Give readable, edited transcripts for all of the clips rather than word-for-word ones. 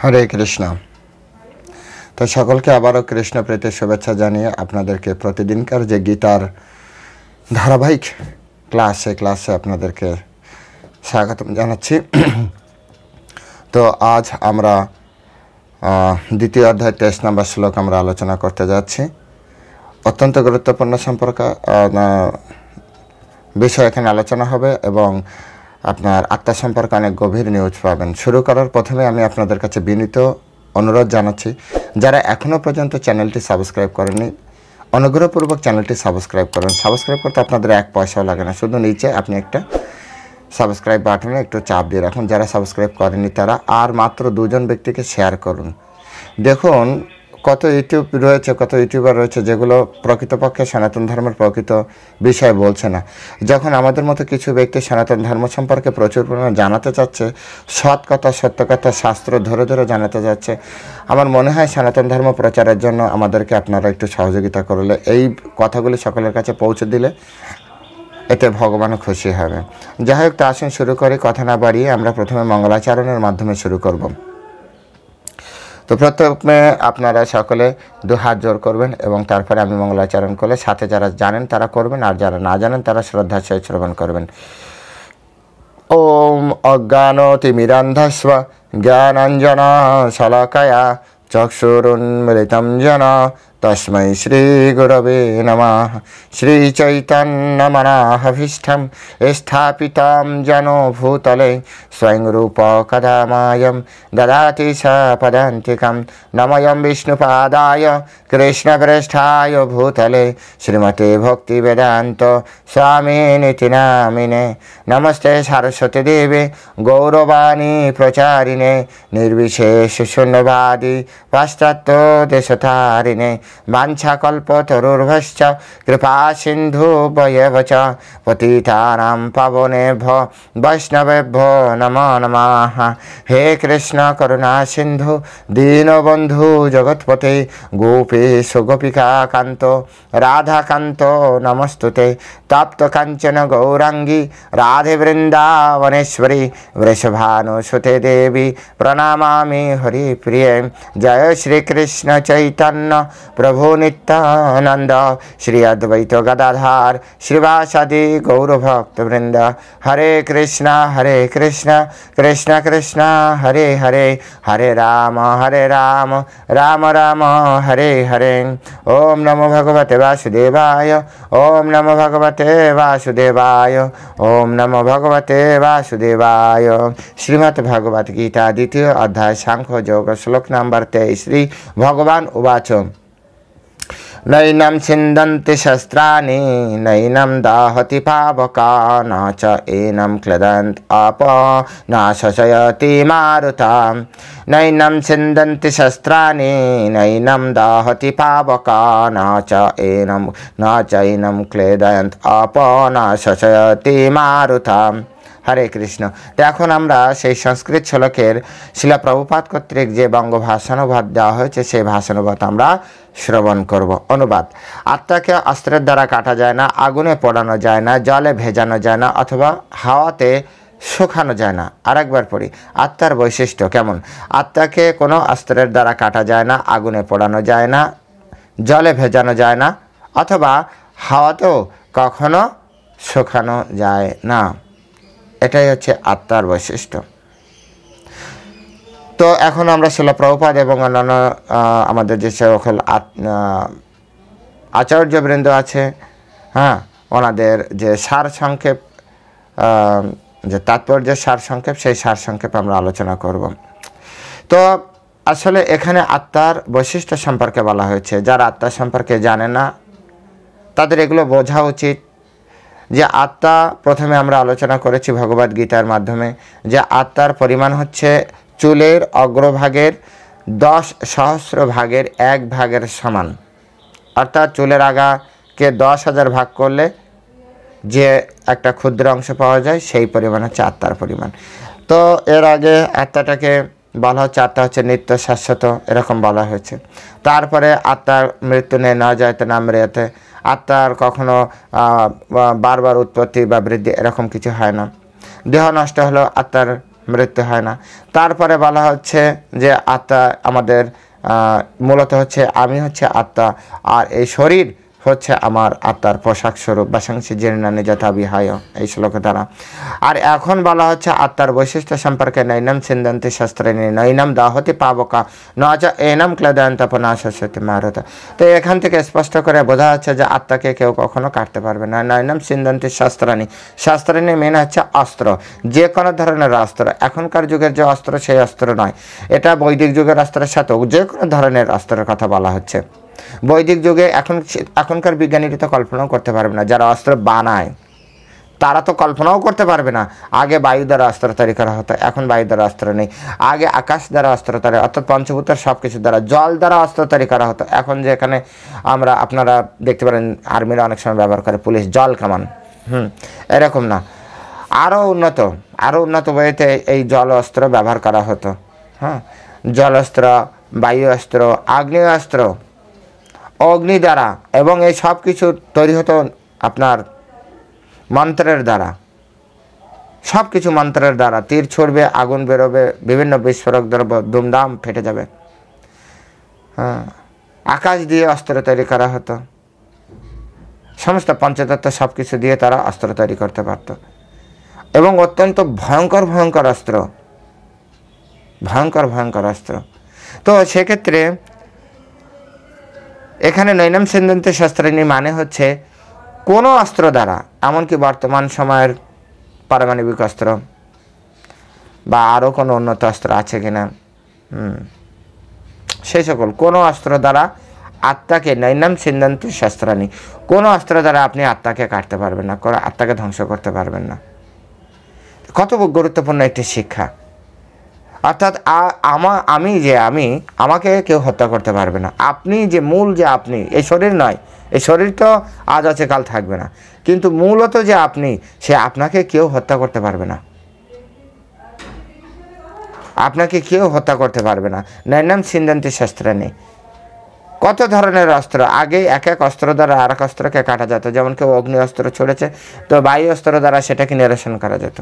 হরে কৃষ্ণ। তো সকলকে আবারও কৃষ্ণ প্রীতির শুভেচ্ছা জানিয়ে আপনাদেরকে প্রতিদিনকার যে গীতার ধারাবাহিক ক্লাসে আপনাদেরকে স্বাগত জানাচ্ছি। তো আজ আমরা দ্বিতীয় অধ্যায় 23 নম্বর শ্লোক আমরা আলোচনা করতে যাচ্ছি। অত্যন্ত গুরুত্বপূর্ণ বিষয় এখানে আলোচনা হবে এবং আপনার আত্মা সম্পর্কে অনেক গভীর নিউজ পাবেন। শুরু করার প্রথমে আমি আপনাদের কাছে বিনীত অনুরোধ জানাচ্ছি, যারা এখনও পর্যন্ত চ্যানেলটি সাবস্ক্রাইব করেননি, অনুগ্রহপূর্বক চ্যানেলটি সাবস্ক্রাইব করুন। সাবস্ক্রাইব করতে আপনাদের এক পয়সাও লাগে না, শুধু নিচে আপনি একটা সাবস্ক্রাইব বাটনে একটু চাপ দিয়ে রাখুন। যারা সাবস্ক্রাইব করেনি তারা আর মাত্র 2 জন ব্যক্তিকে শেয়ার করুন। দেখুন কত ইউটিউবার রয়েছে যেগুলো প্রকৃতপক্ষে সনাতন ধর্মের প্রকৃত বিষয় বলছে না। যখন আমাদের মতো কিছু ব্যক্তি সনাতন ধর্ম সম্পর্কে প্রচুর পরিমাণে জানাতে চাচ্ছে, সৎ কথা সত্য কথা শাস্ত্র ধরে ধরে জানাতে যাচ্ছে, আমার মনে হয় সনাতন ধর্ম প্রচারের জন্য আমাদেরকে আপনারা একটু সহযোগিতা করলে, এই কথাগুলি সকলের কাছে পৌঁছে দিলে এতে ভগবানও খুশি হবে। যাই হোক, তা আসুন শুরু করি। কথা না বাড়িয়ে আমরা প্রথমে মঙ্গলাচরণের মাধ্যমে শুরু করব। তো প্রথমে আপনারা সকলে 2 হাত জোর করবেন এবং তারপরে আমি মঙ্গলাচরণ করলে সাথে যারা জানেন তারা করবেন, আর যারা না জানেন তারা শ্রদ্ধার সহিত শ্রবণ করবেন। ওম অজ্ঞানতিমিরান্ধস্ব জ্ঞানাঞ্জন শলাকায়া চক্ষুরুন্মিলিতং যেন তস্मै শ্রীগুরবে নমঃ। শ্রীচৈতন্যমনাভীষ্টং স্থাপিतं যেন ভূতলে স্বয়ং রূপ কদা মায়ং দদাতি সপদান্তিকং। নমঃ বিষ্ণুপাদায় কৃষ্ণপ্রেষ্ঠায় ভূতলে শ্রীমতে ভক্তিবেদান্ত স্বামিনিতি নামিনে। নমস্তে সরস্বতী দেবে গৌরবাণী প্রচারিণে নির্বিশেষ শূন্যবাদী পাশ্চাত্য দেশতারিণে। বাঞ্ছাকল্পতরুর্ভশ্চ কৃপা সিন্ধুভ্যেব চ পতিতানাং পাবনেভ্যো বৈষ্ণবেভ্যো নমো নমঃ। হে কৃষ্ণ করুণা সিন্ধু দীনবন্ধু জগৎপতে গোপীশ গোপিকাকান্ত রাধাকান্ত নমস্তুতে। তপ্ত কাঞ্চন গৌরাঙ্গী রাধে বৃন্দাবনেশ্বরী বৃষভানুসুতে দেবী প্রণমামি হরিপ্রিয়ে। জয় শ্রীকৃষ্ণ চৈতন্য প্রভু নিত্যানন্দ শ্রী অদ্বৈত গদাধর শ্রীবাসাদি গৌরভক্তবৃন্দ। হরে কৃষ্ণ কৃষ্ণ কৃষ্ণ হরে হরে, হরে রাম রাম রাম হরে হরে। ওম নমো ভগবতে বাসুদেবায়, ওম নমো ভগবতে বাসুদেবায়, ওম নমো ভগবতে বাসুদেবায়। শ্রীমদ্ ভগবত গীতা দ্বিতীয় অধ্যায় সাংখ্য যোগ শ্লোক নম্বর 23। শ্রী ভগবান উবাচ নৈনম ছিন্দন্তি শস্ত্রাণি নৈনম দাহতি পাবকা না চ এনম ক্লেদন্ত আপ না শশয়তি মারুতা। নৈনম ছিন্দন্তি শস্ত্রাণি নৈনম দাহতি পাবকা না চ এনম ক্লেদন্ত আপ না শশয়তি মারুতা। হরে কৃষ্ণ। তো এখন আমরা সেই সংস্কৃত শ্লোকের শিলা প্রভুপাদ কর্তৃক যে বঙ্গ ভাষানুবাদ দেওয়া হয়েছে সেই ভাষানুবাদ আমরা শ্রবণ করব। অনুবাদ: আত্মাকে অস্ত্রের দ্বারা কাটা যায় না, আগুনে পোড়ানো যায় না, জলে ভেজানো যায় না, অথবা হাওয়াতে শুকানো যায় না। আরেকবার পড়ি। আত্মার বৈশিষ্ট্য কেমন? আত্মাকে কোনো অস্ত্রের দ্বারা কাটা যায় না, আগুনে পোড়ানো যায় না, জলে ভেজানো যায় না, অথবা হাওয়াতেও কখনো শুকানো যায় না। এটাই হচ্ছে আত্মার বৈশিষ্ট্য। তো এখন আমরা শিলা প্রভুপাদ এবং অন্যান্য আমাদের যে সকল আচার্যবৃন্দ আছে, ওনাদের যে সারসংক্ষেপ, যে তাৎপর্যের সারসংক্ষেপ, সেই সারসংক্ষেপ আমরা আলোচনা করব। তো আসলে এখানে আত্মার বৈশিষ্ট্য সম্পর্কে বলা হয়েছে। যারা আত্মা সম্পর্কে জানে না তাদের এগুলো বোঝা উচিত যে আত্মা, প্রথমে আমরা আলোচনা করেছি ভগবদ গীতার মাধ্যমে, যে আত্মার পরিমাণ হচ্ছে চুলের অগ্রভাগের 10,000 ভাগের 1 ভাগের সমান। অর্থাৎ চুলের আগাকে 10,000 ভাগ করলে যে একটা ক্ষুদ্র অংশ পাওয়া যায় সেই পরিমাণ হচ্ছে আত্মার পরিমাণ। তো এর আগে আত্মাটাকে বলা হচ্ছে আত্মা হচ্ছে নিত্য শাশ্বত, এরকম বলা হয়েছে। তারপরে আত্মার মৃত্যু নেই, না যায়তে না মৃত্যু। আত্মার কখনো বারবার উৎপত্তি বা বৃদ্ধি এরকম কিছু হয় না। দেহ নষ্ট হলেও আত্মার মৃত্যু হয় না। তারপরে বলা হচ্ছে যে আত্মা আমাদের মূলত হচ্ছে আমি হচ্ছে আত্মা, আর এই শরীর হচ্ছে আমার আত্মার পোশাক স্বরূপ। বাসাংসি জীর্ণানি যথা বিহায়, এই শ্লোক দ্বারা। আর এখন বলা হচ্ছে আত্মার বৈশিষ্ট্য সম্পর্কে নৈনম সিন্ধান্তি শাস্ত্রে নৈনম দাহতি পাবকা নচ এনম ক্লেদান্তপনাশস্যতি মারুত। তো এখান থেকে স্পষ্ট করে বোঝা যাচ্ছে যে আত্মাকে কেউ কখনো কাটতে পারবে না। নৈনম সিন্ধান্তি শাস্ত্রানি, শাস্ত্রানি মেন হচ্ছে অস্ত্র, যে কোনো ধরনের অস্ত্র। এখনকার যুগের যে অস্ত্র সেই অস্ত্র নয়, এটা বৈদিক যুগের অস্ত্রের সাথেও যে কোনো ধরনের অস্ত্রের কথা বলা হচ্ছে। বৈদিক যুগে এখনকার বিজ্ঞানীরা তো কল্পনাও করতে পারবে না, যারা অস্ত্র বানায় তারা তো কল্পনাও করতে পারবে না। আগে বায়ু দ্বারা অস্ত্র তৈরি করা হতো, এখন বায়ু দ্বারা অস্ত্র নেই। আগে আকাশ দ্বারা অস্ত্র তৈরি, অর্থাৎ পঞ্চভূতের সব কিছু দ্বারা, জল দ্বারা অস্ত্র তৈরি করা হতো। এখন যে এখানে আপনারা দেখতে পারেন আর্মিরা অনেক সময় ব্যবহার করে, পুলিশ জল কামান, এরকম না, আরও উন্নত ওয়েতে এই জল অস্ত্র ব্যবহার করা হতো। জল অস্ত্র, বায়ু অস্ত্র, আগ্নেয় অস্ত্র, অগ্নি দ্বারা, এবং এই সব কিছু তৈরি হতো আপনার মন্ত্রের দ্বারা। সব কিছু মন্ত্রের দ্বারা, তীর ছুড়বে, আগুন বেরোবে, বিভিন্ন বিস্ফোরক দ্রব্য দুমদাম ফেটে যাবে। আকাশ দিয়ে অস্ত্র তৈরি করা হতো, সমস্ত পঞ্চতত্ত্ব সব কিছু দিয়ে তারা অস্ত্র তৈরি করতে পারত, এবং অত্যন্ত ভয়ঙ্কর অস্ত্র। তো সেক্ষেত্রে এখানে নৈনম সিন্ধান্তি শাস্ত্রানি মানে হচ্ছে কোনো অস্ত্র দ্বারা, এমনকি বর্তমান সময়ের পারমাণবিক অস্ত্র বা আরও কোনো উন্নত অস্ত্র আছে কিনা, সেই সকল কোনো অস্ত্র দ্বারা আত্মাকে নৈনম সিন্ধান্তি শাস্ত্রানি, কোনো অস্ত্র দ্বারা আপনি আত্মাকে কাটতে পারবেন না, কোনো আত্মাকে ধ্বংস করতে পারবেন না। কত গুরুত্বপূর্ণ একটি শিক্ষা। অর্থাৎ আমাকে কেউ হত্যা করতে পারবে না। আপনি যে মূল, যে আপনি, এই শরীর নয়, এই শরীর তো আজ আছে কাল থাকবে না, কিন্তু মূলত যে আপনি, সে আপনাকে কেউ হত্যা করতে পারবে না, আপনাকে কেউ হত্যা করতে পারবে না। নৈনম সিন্ধান্তি শাস্ত্রানি। কত ধরনের অস্ত্র, আগে এক এক অস্ত্র দ্বারা আর এক অস্ত্রকে কাটা যেত। যেমন কেউ অগ্নি অস্ত্র ছড়েছে, তো বায়ু অস্ত্র দ্বারা সেটাকে নিরসন করা যেত।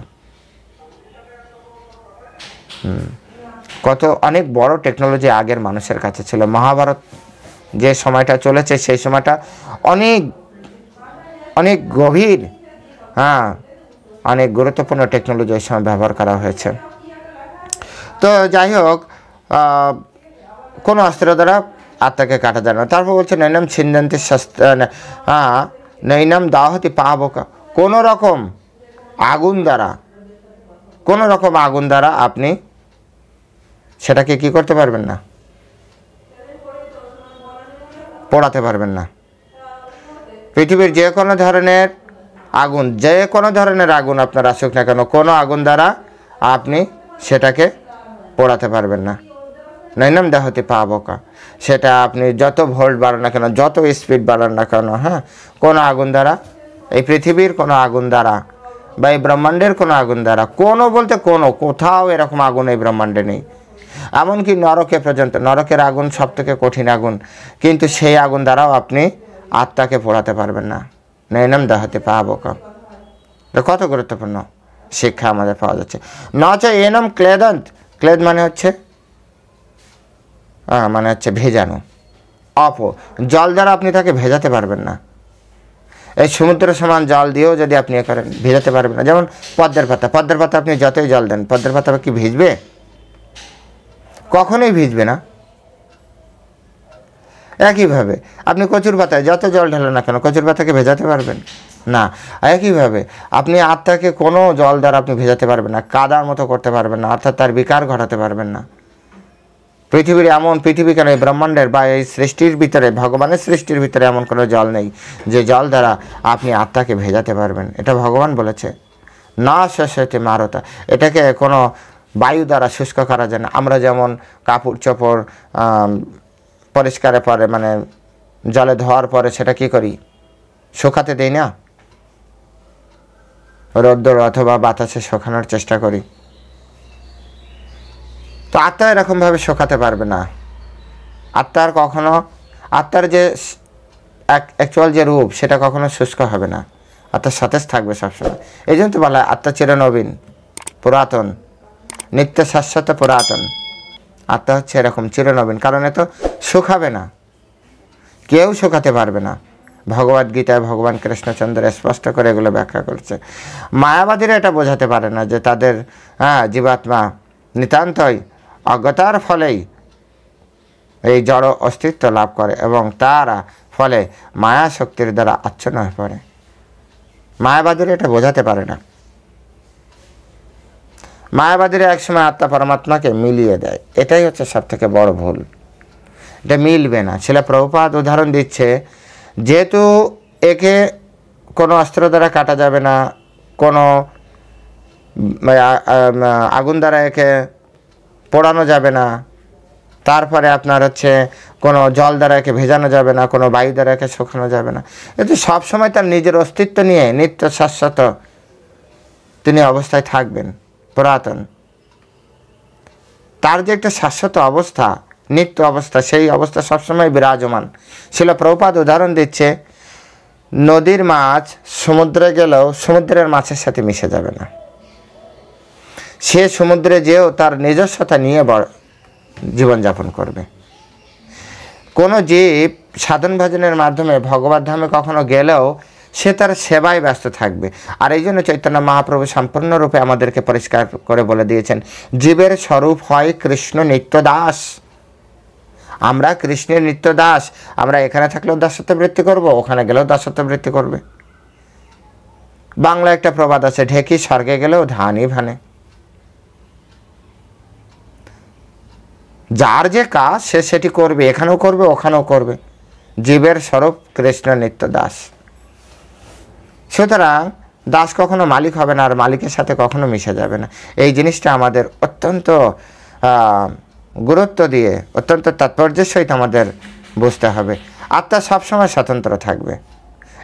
অনেক বড় টেকনোলজি আগের মানুষের কাছে ছিল। মহাভারত যে সময়টা চলেছে সেই সময়টা অনেক গভীর, অনেক গুরুত্বপূর্ণ টেকনোলজি ওই সময় ব্যবহার করা হয়েছে। তো যাই হোক, কোনো অস্ত্র দ্বারা আত্মাকে কাটা যায় না। তারপর বলছে নৈনম ছিন্দান্তি শাস্ত্র, নৈনম দাহতি পাবকা, কোনো রকম আগুন দ্বারা আপনি সেটাকে কি করতে পারবেন না, পোড়াতে পারবেন না। পৃথিবীর যে কোনো ধরনের আগুন আপনার আসুক না কেন, কোনো আগুন দ্বারা আপনি সেটাকে পোড়াতে পারবেন না। নৈনম দাহতি পাবকা, সেটা আপনি যত ভোল্ট বাড়ান না কেন, যত স্পিড বাড়ান না কেন, কোনো আগুন দ্বারা, এই পৃথিবীর কোনো আগুন দ্বারা বা এই ব্রহ্মাণ্ডের কোনো আগুন দ্বারা, কোথাও এরকম আগুন এই ব্রহ্মাণ্ডে নেই। এমনকি নরকে পর্যন্ত, নরকের আগুন সব থেকে কঠিন আগুন, কিন্তু সেই আগুন দ্বারাও আপনি আত্মাকে পোড়াতে পারবেন না। নৈনম দাহতি পাবকা, কত গুরুত্বপূর্ণ শিক্ষা আমাদের পাওয়া যাচ্ছে। নচ এনম ক্লেদান্ত, ক্লেদ মানে হচ্ছে ভেজানো। জল দ্বারা আপনি তাকে ভেজাতে পারবেন না। এই সমুদ্র সমান জল দিয়েও যদি আপনি করেন, ভেজাতে পারবেন না। যেমন পদ্মের পাতা আপনি যতই জল দেন, পদ্মের পাতা কি ভিজবে? কখনোই ভিজবে না। একইভাবে আপনি কচুর পাতায় যত জল ঢালেন না কেন, কচুর পাতাকে ভেজাতে পারবেন না। একইভাবে আপনি আত্মাকে কোনো জল দ্বারা আপনি ভেজাতে পারবেন না, কাদার মতো করতে পারবেন না, অর্থাৎ তার বিকার ঘটাতে পারবেন না। পৃথিবী কেন, এই ব্রহ্মাণ্ডের বা এই সৃষ্টির ভিতরে, ভগবানের সৃষ্টির ভিতরে এমন কোনো জল নেই যে জল দ্বারা আপনি আত্মাকে ভেজাতে পারবেন। এটা ভগবান বলেছে। না শস্যতে মারতা, এটাকে কোনো বায়ু দ্বারা শুষ্ক করা যায় না। আমরা যেমন কাপড় চোপড় পরিষ্কারে পরে, জলে ধোয়ার পরে সেটা কি করি, শুকাতে দেই না, রোদ্দুর অথবা বাতাসে শুকানোর চেষ্টা করি। তো আত্মা এরকমভাবে শুকাতে পারবে না। আত্মার যে অ্যাকচুয়াল যে রূপ, সেটা কখনো শুষ্ক হবে না, আত্মার সতেজ থাকবে সবসময়। এই জন্য তো বলা হয় আত্মা চিরনবীন, পুরাতন, নিত্য শাশ্বত পুরাতন। আত্মা হচ্ছে এরকম চিরনবীন, কারণ এ তো শুকাবে না, কেউ শুকাতে পারবে না। ভগবদ গীতায় ভগবান কৃষ্ণচন্দ্র স্পষ্ট করে এগুলো ব্যাখ্যা করছে। মায়াবাদীরা এটা বোঝাতে পারে না যে তাদের জীবাত্মা নিতান্তই অজ্ঞতার ফলেই এই জড় অস্তিত্ব লাভ করে এবং তারা ফলে মায়া শক্তির দ্বারা আচ্ছন্ন হয়ে পড়ে। মায়াবাদীরা এটা বোঝাতে পারে না। মায়াবাদীরা একসময় আত্মা পরমাত্মাকে মিলিয়ে দেয়, এটাই হচ্ছে সব থেকে বড় ভুল। এটা মিলবে না। শিলা প্রভুপাদ উদাহরণ দিচ্ছে, যেহেতু একে কোনো অস্ত্র দ্বারা কাটা যাবে না, কোনো আগুন দ্বারা একে পোড়ানো যাবে না, তারপরে আপনার হচ্ছে কোনো জল দ্বারা একে ভেজানো যাবে না, কোনো বায়ু দ্বারা একে শুকানো যাবে না। এতে সবসময় তার নিজের অস্তিত্ব নিয়ে নিত্য শাশ্বত তিনি অবস্থায় থাকবেন, পুরাতন। তার যে একটা শাশ্বত অবস্থা, নিত্য অবস্থা, সেই অবস্থা সবসময় বিরাজমান। শিলা প্রভুপাদ উদাহরণ দিচ্ছে, নদীর মাছ সমুদ্রে গেলেও সমুদ্রের মাছের সাথে মিশে যাবে না। সে সমুদ্রে যেও তার নিজস্বতা নিয়ে জীবনযাপন করবে। কোনো জীব সাধন ভজনের মাধ্যমে ভগবত ধামে কখনো গেলেও সে তার সেবায় ব্যস্ত থাকবে। আর এই জন্য চৈতন্য মহাপ্রভু সম্পূর্ণরূপে আমাদেরকে পরিষ্কার করে বলে দিয়েছেন, জীবের স্বরূপ হয় কৃষ্ণ নিত্য দাস। আমরা কৃষ্ণের নিত্য দাস। আমরা এখানে থাকলেও দাসত্ব বৃত্তি করব, ওখানে গেলেও দাসত্ব বৃত্তি করবে। বাংলা একটা প্রবাদ আছে, ঢেকি স্বর্গে গেলেও ধানই ভানে। যার যে কাজ সে সেটি করবে, এখানেও করবে, ওখানেও করবে। জীবের স্বরূপ কৃষ্ণ নিত্য দাস। সুতরাং দাস কখনো মালিক হবে না, আর মালিকের সাথে কখনো মিশে যাবে না। এই জিনিসটা আমাদের অত্যন্ত গুরুত্ব দিয়ে, অত্যন্ত তাৎপর্যের সহিত আমাদের বুঝতে হবে। আত্মা সবসময় স্বতন্ত্র থাকবে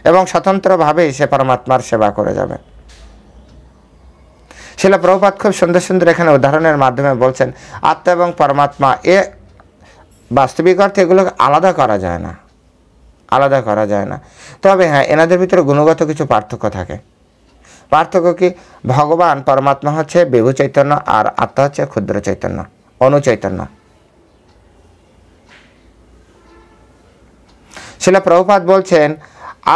এবং স্বতন্ত্রভাবেই সে পরমাত্মার সেবা করে যাবে। শিলা প্রভুপাদ খুব সুন্দর সুন্দর এখানে উদাহরণের মাধ্যমে বলছেন, আত্মা এবং পরমাত্মা এ বাস্তবিক অর্থে এগুলোকে আলাদা করা যায় না, আলাদা করা যায় না। তবে হ্যাঁ, এনাদের ভিতরে গুণগত কিছু পার্থক্য থাকে। পার্থক্য কি? ভগবান পরমাত্মা হচ্ছে বিভু চৈতন্য, আর আত্মা হচ্ছে ক্ষুদ্র চৈতন্য, অনুচৈতন্য। শিলা প্রভুপাদ বলছেন,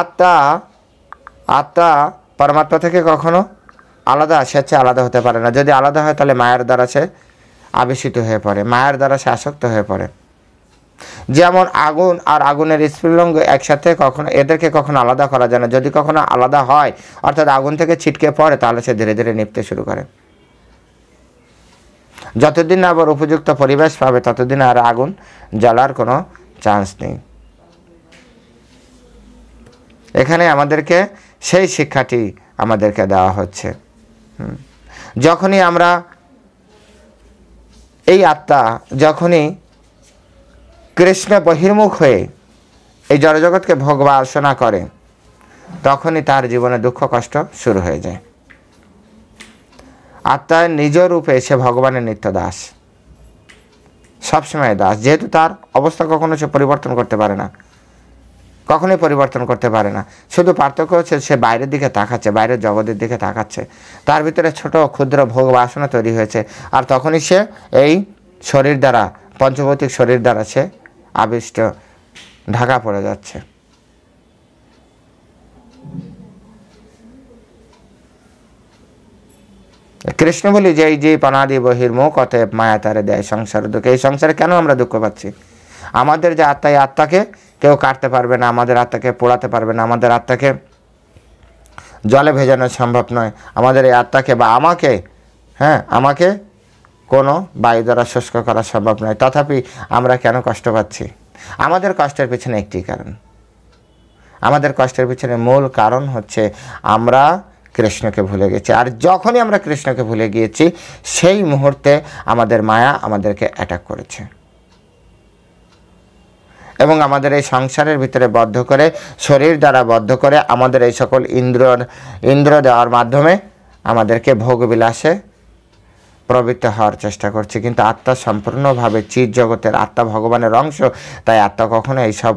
আত্মা পরমাত্মা থেকে কখনো আলাদা, সে আলাদা হতে পারে না। যদি আলাদা হয় তাহলে মায়ার দ্বারা সে আবেশিত হয়ে পড়ে, মায়ার দ্বারা সে আসক্ত হয়ে পড়ে। যেমন আগুন আর আগুনের স্ফুলিঙ্গ একসাথে এদেরকে কখনো আলাদা করা যায় না। যদি কখনো আলাদা হয়, অর্থাৎ আগুন থেকে ছিটকে পড়ে, তাহলে সে ধীরে ধীরে নিভতে শুরু করে। যতদিন আবার উপযুক্ত পরিবেশ পাবে ততদিন আর আগুন জ্বালার কোনো চান্স নেই। এখানে আমাদেরকে সেই শিক্ষাটি আমাদেরকে দেওয়া হচ্ছে। যখনই আমরা এই আত্মা যখনই কৃষ্ণ বহির্মুখ হয়ে এই জড়জগৎকে ভোগ বাসনা করে, তখনই তার জীবনে দুঃখ কষ্ট শুরু হয়ে যায়। আত্মার নিজ রূপে সে ভগবানের নিত্য দাস, সবসময় দাস। যেহেতু তার অবস্থা কখনো সে পরিবর্তন করতে পারে না, কখনোই পরিবর্তন করতে পারে না। শুধু পার্থক্য হচ্ছে সে বাইরের দিকে তাকাচ্ছে, বাইরের জগতের দিকে তাকাচ্ছে। তার ভিতরে ছোট ক্ষুদ্র ভোগ বাসনা তৈরি হয়েছে, আর তখনই সে এই শরীর দ্বারা, পঞ্চভৌতিক শরীর দ্বারা সে আবিষ্ট, ঢাকা পড়ে যাচ্ছে। কৃষ্ণ বলি যে এই যে পানাদি বহির্মুখ, অতএব মায়া তারে দেয় সংসার দুঃখ। এই সংসারে কেন আমরা দুঃখ পাচ্ছি? আমাদের যে আত্মা, এই আত্মাকে কেউ কাটতে পারবে না, আমাদের আত্মাকে পোড়াতে পারবে না, আমাদের আত্মাকে জলে ভেজানো সম্ভব নয়, আমাদের এই আত্মাকে বা আমাকে কোনো বায়ু দ্বারা শুষ্ক করা সম্ভব নয়। তথাপি আমরা কেন কষ্ট পাচ্ছি? আমাদের কষ্টের পিছনে একটি কারণ, আমাদের কষ্টের পিছনে মূল কারণ হচ্ছে আমরা কৃষ্ণকে ভুলে গেছি। আর যখনই আমরা কৃষ্ণকে ভুলে গিয়েছি, সেই মুহূর্তে আমাদের মায়া আমাদেরকে অ্যাটাক করেছে এবং আমাদের এই সংসারের ভিতরে বদ্ধ করে, শরীর দ্বারা বদ্ধ করে, আমাদের এই সকল ইন্দ্র দেওয়ার মাধ্যমে আমাদেরকে ভোগবিলাসে প্রবৃত্ত হওয়ার চেষ্টা করছে। কিন্তু আত্মা সম্পূর্ণভাবে চিৎ জগতের, আত্মা ভগবানের অংশ। তাই আত্মা কখনো এইসব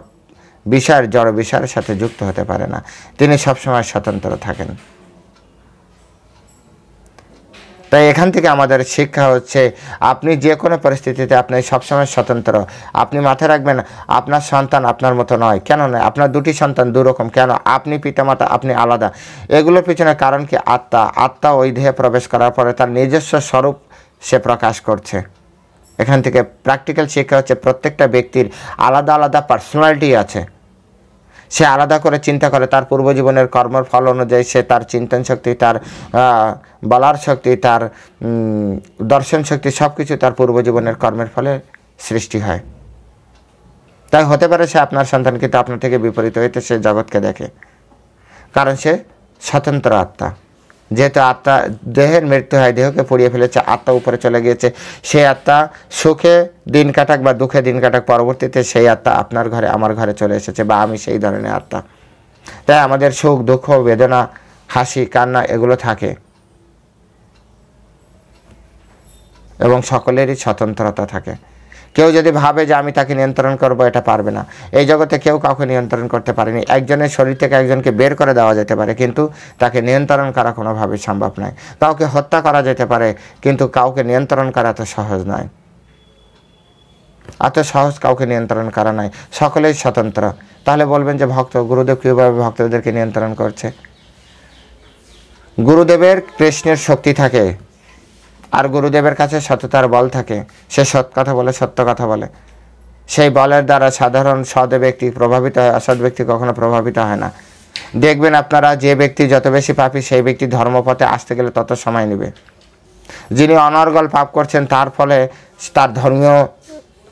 বিষয়ের, জড় বিষয়ের সাথে যুক্ত হতে পারে না। তিনি সবসময় স্বতন্ত্র থাকেন। তাই এখান থেকে আমাদের শিক্ষা হচ্ছে, আপনি যে কোনো পরিস্থিতিতে আপনি সবসময় স্বতন্ত্র। আপনি মাথায় রাখবেন, আপনার সন্তান আপনার মতো নয়। কেন নয়? আপনার দুটি সন্তান দুরকম কেন? আপনি পিতামাতা, আপনি আলাদা। এগুলোর পিছনে কারণ কি? আত্মা ওই দেহে প্রবেশ করার পরে তার নিজস্ব স্বরূপ সে প্রকাশ করছে। এখান থেকে প্র্যাকটিক্যাল শিক্ষা হচ্ছে, প্রত্যেকটা ব্যক্তির আলাদা আলাদা পার্সোনালিটি আছে। সে আলাদা করে চিন্তা করে, তার পূর্বজীবনের কর্মের ফল অনুযায়ী সে তার চিন্তন শক্তি, তার বলার শক্তি, তার দর্শন শক্তি সব কিছু তার পূর্বজীবনের কর্মের ফলে সৃষ্টি হয়। তাই হতে পারে সে আপনার সন্তান, কিন্তু আপনার থেকে বিপরীত হইতে সে জগৎকে দেখে, কারণ সে স্বতন্ত্র আত্মা। যেহেতু আত্মা, দেহের মৃত্যু হয়, দেহকে পুড়িয়ে ফেলেছে, আত্মা উপরে চলে গিয়েছে। সেই আত্মা সুখে দিন কাটাক বা দুঃখে দিন কাটাক, পরবর্তীতে সেই আত্মা আপনার ঘরে, আমার ঘরে চলে এসেছে, বা আমি সেই ধরনের আত্মা। তাই আমাদের সুখ দুঃখ বেদনা হাসি কান্না এগুলো থাকে, এবং সকলেরই স্বতন্ত্রতা থাকে। কেউ যদি ভাবে যে আমি তাকে নিয়ন্ত্রণ করব, এটা পারবে না। এই জগতে কেউ কাউকে নিয়ন্ত্রণ করতে পারেনি। একজনের শরীর থেকে একজনকে বের করে দেওয়া যেতে পারে, কিন্তু তাকে নিয়ন্ত্রণ করা কোনোভাবেই সম্ভব নয়। কাউকে হত্যা করা যেতে পারে, কিন্তু কাউকে নিয়ন্ত্রণ করা তো সহজ নয়। এত সহজ কাউকে নিয়ন্ত্রণ করা নয়। সকলেই স্বতন্ত্র। তাহলে বলবেন যে ভক্ত, গুরুদেব কীভাবে ভক্তদেরকে নিয়ন্ত্রণ করছে? গুরুদেবের কৃষ্ণের শক্তি থাকে, আর গুরুদেবের কাছে সততার বল থাকে। সে সৎ কথা বলে, সত্য কথা বলে। সেই বলের দ্বারা সাধারণ সৎ ব্যক্তি প্রভাবিত হয়, অসৎ ব্যক্তি কখনো প্রভাবিত হয় না। দেখবেন আপনারা, যে ব্যক্তি যত বেশি পাপী, সেই ব্যক্তি ধর্মপথে আসতে গেলে তত সময় নেবে। যিনি অনর্গল পাপ করছেন, তার ফলে তার ধর্মীয়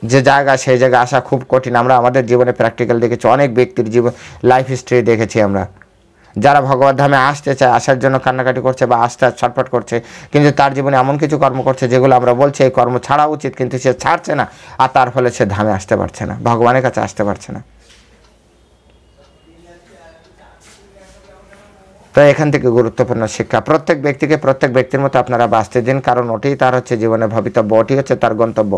যে জায়গা, সেই জায়গায় আসা খুব কঠিন। আমরা আমাদের জীবনে প্র্যাকটিক্যাল দেখেছি, অনেক ব্যক্তির জীবন লাইফ হিস্ট্রি দেখেছি আমরা, যারা ভগবত ধামে আসতে চায়, আসার জন্য কান্নাকাটি করছে বা আসতে ছটফট করছে, কিন্তু তার জীবনে এমন কিছু কর্ম করছে যেগুলো আমরা বলছি এই কর্ম ছাড়া উচিত, কিন্তু সে ছাড়ছে না, আর তার ফলে সে ধামে আসতে পারছে না, ভগবানের কাছে আসতে পারছে না। তো এখান থেকে গুরুত্বপূর্ণ শিক্ষা, প্রত্যেক ব্যক্তিকে প্রত্যেক ব্যক্তির মতো আপনারা বাঁচতে দিন, কারণ ওটাই তার হচ্ছে জীবনের ভবিতব্য, ওটি হচ্ছে তার গন্তব্য।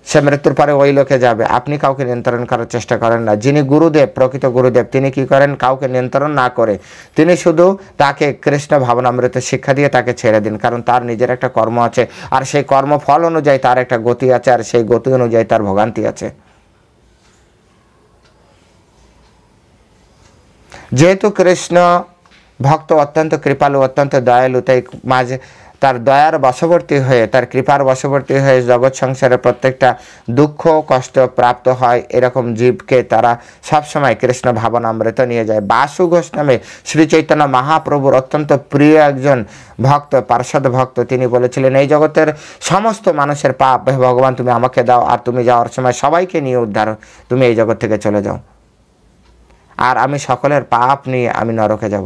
সে মৃত্যুর পরে ওই লোকে যাবে। আপনি কাউকে নিয়ন্ত্রণ করার চেষ্টা করেন না। যিনি গুরুদেব, প্রকৃত গুরুদেব, তিনি কি করেন? কাউকে নিয়ন্ত্রণ না করে তিনি শুধু তাকে কৃষ্ণ ভাবনামৃত শিক্ষা দিয়ে তাকে ছেড়ে দিন, কারণ তার নিজের একটা কর্ম আছে, আর সেই কর্মফল অনুযায়ী তার একটা গতি আছে, আর সেই গতি অনুযায়ী তার ভোগান্তি আছে। যেহেতু কৃষ্ণ ভক্ত অত্যন্ত কৃপালু, অত্যন্ত দয়ালু, তাই মাঝে তার দয়ার বশবর্তী হয়ে, তার কৃপার বশবর্তী হয়ে জগৎ সংসারে প্রত্যেকটা দুঃখ কষ্ট প্রাপ্ত হয় এরকম জীবকে তারা সবসময় কৃষ্ণ ভাবনামৃত নিয়ে যায়। বাসু ঘোষ নামে শ্রী চৈতন্য মহাপ্রভুর অত্যন্ত প্রিয় একজন ভক্ত, পার্ষদ ভক্ত, তিনি বলেছিলেন, এই জগতের সমস্ত মানুষের পাপ হে ভগবান তুমি আমাকে দাও, আর তুমি যাওয়ার সময় সবাইকে নিয়ে উদ্ধার, তুমি এই জগৎ থেকে চলে যাও, আর আমি সকলের পাপ নিয়ে আমি নরকে যাব।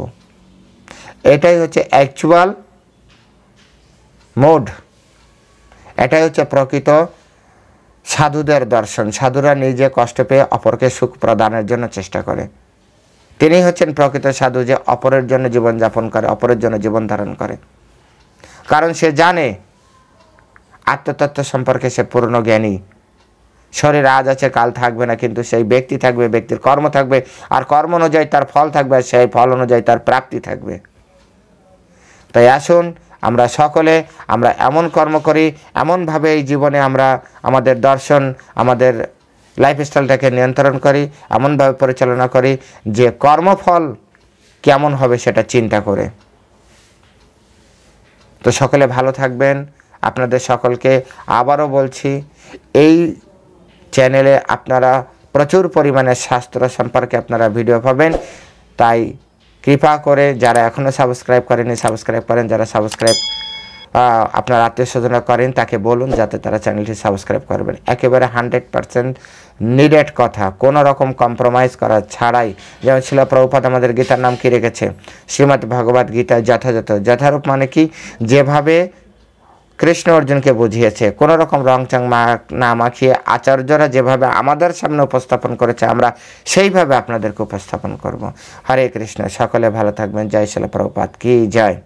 এটাই হচ্ছে অ্যাকচুয়াল মোড, এটাই হচ্ছে প্রকৃত সাধুদের দর্শন। সাধুরা নিজে কষ্ট পেয়ে অপরকে সুখ প্রদানের জন্য চেষ্টা করে। তিনি হচ্ছেন প্রকৃত সাধু, যে অপরের জন্য জীবনযাপন করে, অপরের জন্য জীবন ধারণ করে, কারণ সে জানে আত্মতত্ত্ব সম্পর্কে, সে পূর্ণ জ্ঞানী। শরীর আজ আছে কাল থাকবে না, কিন্তু সেই ব্যক্তি থাকবে, ব্যক্তির কর্ম থাকবে, আর কর্ম অনুযায়ী তার ফল থাকবে, আর সেই ফল অনুযায়ী তার প্রাপ্তি থাকবে। তাই আসুন আমরা সকলে আমরা এমন কর্ম করি, এমনভাবে এই জীবনে আমরা আমাদের দর্শন, আমাদের লাইফস্টাইলটাকে নিয়ন্ত্রণ করি, এমনভাবে পরিচালনা করি যে কর্মফল কেমন হবে সেটা চিন্তা করে। তো সকলে ভালো থাকবেন। আপনাদের সকলকে আবারও বলছি, এই চ্যানেলে আপনারা প্রচুর পরিমাণে শাস্ত্র সম্পর্কে আপনারা ভিডিও পাবেন। তাই কৃপা করে যারা এখনও সাবস্ক্রাইব করেনি সাবস্ক্রাইব করেন, যারা সাবস্ক্রাইব আপনার আত্মীয় স্বজনরা করেন তাকে বলুন যাতে তারা চ্যানেলটি সাবস্ক্রাইব করবেন। একেবারে 100% নিডেড কথা, কোনো রকম কম্প্রোমাইজ করা ছাড়াই। যেমন শিল প্রভুপাদ আমাদের গীতার নাম কি রেখেছে? শ্রীমদ্ ভগবদ গীতা যথাযথ। যথারূপ মানে কি? যেভাবে কৃষ্ণ অর্জুনকে বুঝিয়েছে, কোনো রকম রংচাং না মাখিয়ে আচার্যরা যেভাবে আমাদের সামনে উপস্থাপন করেছে, আমরা সেইভাবে আপনাদেরকে উপস্থাপন করব। হরে কৃষ্ণ। সকলে ভালো থাকবেন। জয় শিল প্রভুপাদ কি জয়।